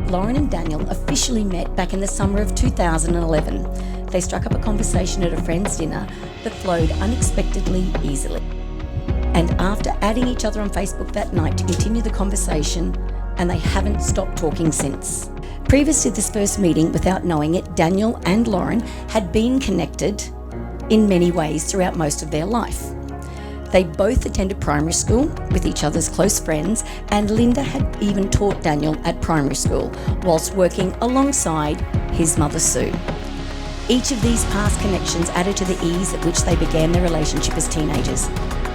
Lauren and Daniel officially met back in the summer of 2011. They struck up a conversation at a friend's dinner that flowed unexpectedly easily. And after adding each other on Facebook that night to continue the conversation, and they haven't stopped talking since. Previous to this first meeting, without knowing it, Daniel and Lauren had been connected in many ways throughout most of their life. They both attended primary school with each other's close friends, and Linda had even taught Daniel at primary school whilst working alongside his mother Sue. Each of these past connections added to the ease at which they began their relationship as teenagers.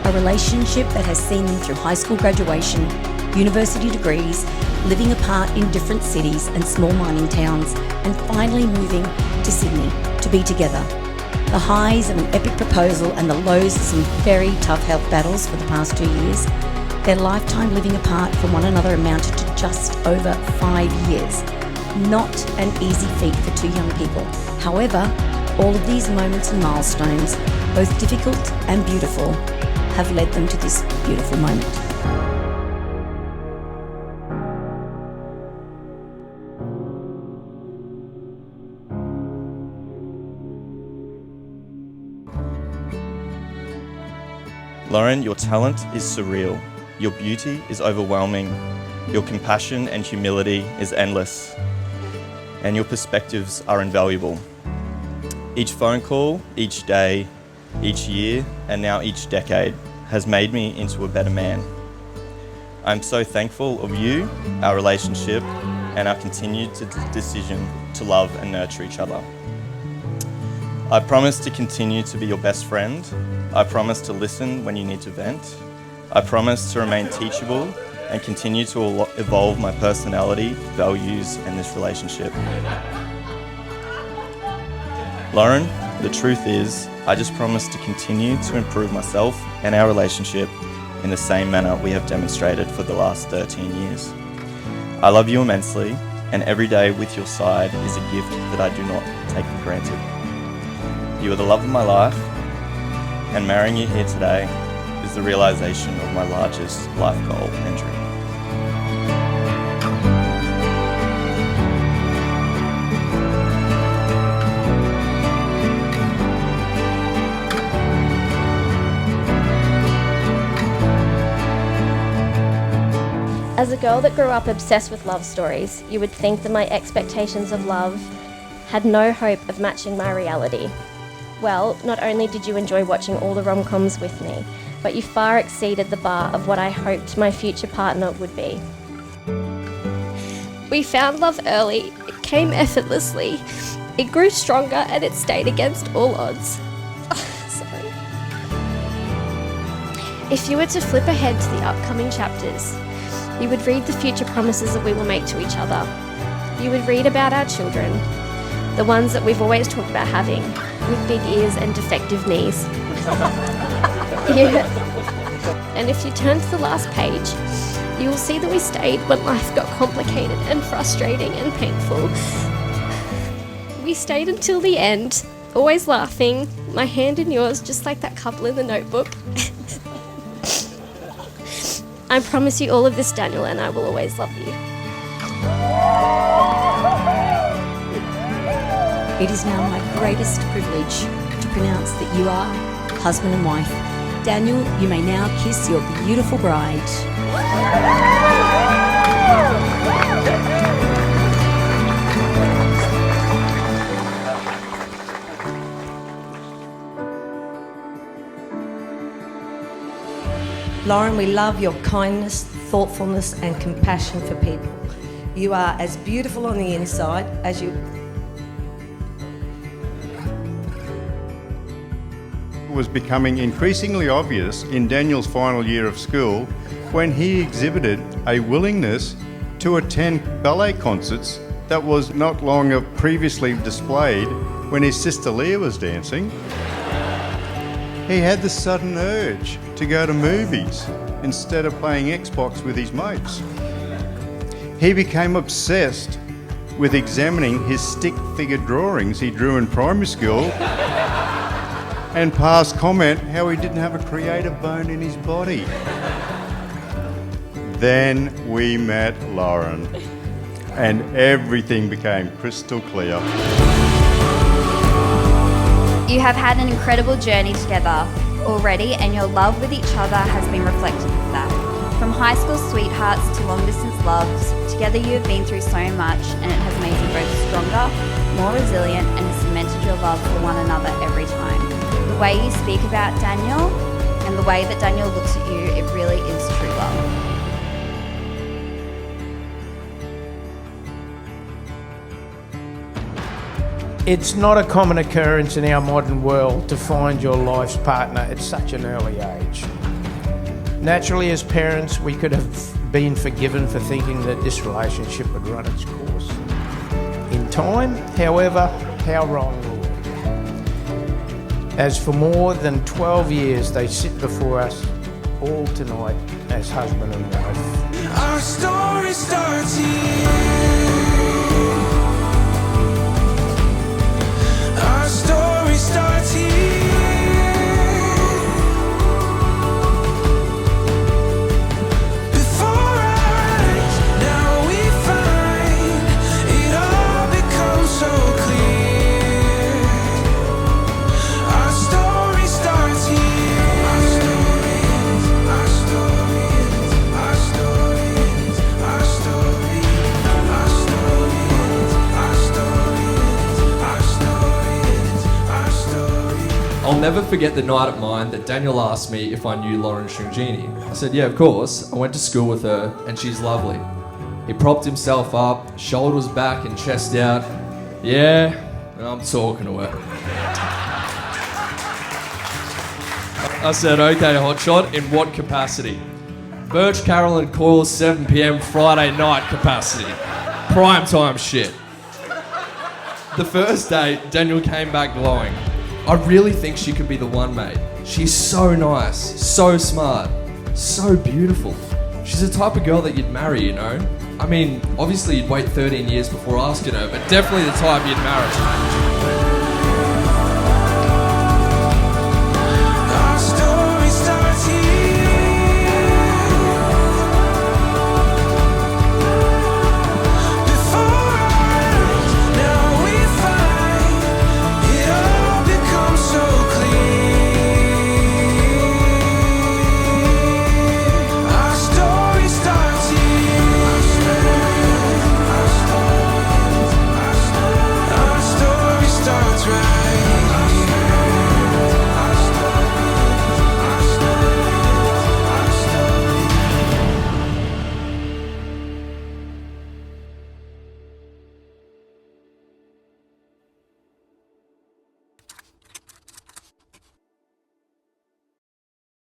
A relationship that has seen them through high school graduation, university degrees, living apart in different cities and small mining towns, and finally moving to Sydney to be together. The highs of an epic proposal and the lows of some very tough health battles for the past 2 years, their lifetime living apart from one another amounted to just over 5 years. Not an easy feat for two young people. However, all of these moments and milestones, both difficult and beautiful, have led them to this beautiful moment. Lauren, your talent is surreal. Your beauty is overwhelming. Your compassion and humility is endless. And your perspectives are invaluable. Each phone call, each day, each year, and now each decade has made me into a better man. I'm so thankful of you, our relationship, and our continued decision to love and nurture each other. I promise to continue to be your best friend. I promise to listen when you need to vent. I promise to remain teachable and continue to evolve my personality, values, and this relationship. Lauren, the truth is, I just promise to continue to improve myself and our relationship in the same manner we have demonstrated for the last 13 years. I love you immensely, and every day with your side is a gift that I do not take for granted. You are the love of my life, and marrying you here today is the realization of my largest life goal and dream. As a girl that grew up obsessed with love stories, you would think that my expectations of love had no hope of matching my reality. Well, not only did you enjoy watching all the rom-coms with me, but you far exceeded the bar of what I hoped my future partner would be. We found love early, it came effortlessly, it grew stronger and it stayed against all odds. Sorry. If you were to flip ahead to the upcoming chapters, you would read the future promises that we will make to each other. You would read about our children, the ones that we've always talked about having, with big ears and defective knees. Yeah. And if you turn to the last page, you will see that we stayed when life got complicated and frustrating and painful. We stayed until the end, always laughing, my hand in yours just like that couple in the Notebook. I promise you all of this, Daniel, and I will always love you. It is now my greatest privilege to pronounce that you are husband and wife. Daniel, you may now kiss your beautiful bride. Lauren, we love your kindness, thoughtfulness and compassion for people. You are as beautiful on the inside as you... was becoming increasingly obvious in Daniel's final year of school when he exhibited a willingness to attend ballet concerts that was not long previously displayed when his sister Leah was dancing. He had the sudden urge to go to movies instead of playing Xbox with his mates. He became obsessed with examining his stick figure drawings he drew in primary school and passed comment how he didn't have a creative bone in his body. Then we met Lauren. and everything became crystal clear. You have had an incredible journey together already, and your love with each other has been reflected in that. From high school sweethearts to long distance loves, together you have been through so much, and it has made you both stronger, more resilient, and has cemented your love for one another every time. The way you speak about Daniel and the way that Daniel looks at you, it really is true love. It's not a common occurrence in our modern world to find your life's partner at such an early age. Naturally, as parents, we could have been forgiven for thinking that this relationship would run its course. In time, however, how wrong were we? As for more than 12 years, they sit before us all tonight as husband and wife. Our story starts here. Our story starts here. Before our eyes, now we find it all becomes so clear. Our story starts here. Our story ends, our story ends, our story ends, our story, our story ends, our story ends, our story ends, our story. I'll never forget the night at mine that Daniel asked me if I knew Lauren Stringini. I said, yeah, of course. I went to school with her and she's lovely. He propped himself up, shoulders back and chest out. Yeah, I'm talking to her. I said, okay, hotshot, in what capacity? Birch Carroll and Coyle 7 p.m. Friday night capacity. Prime time shit. The first day, Daniel came back glowing. I really think she could be the one, mate. She's so nice, so smart, so beautiful. She's the type of girl that you'd marry, you know? I mean, obviously you'd wait 13 years before asking her, but definitely the type you'd marry.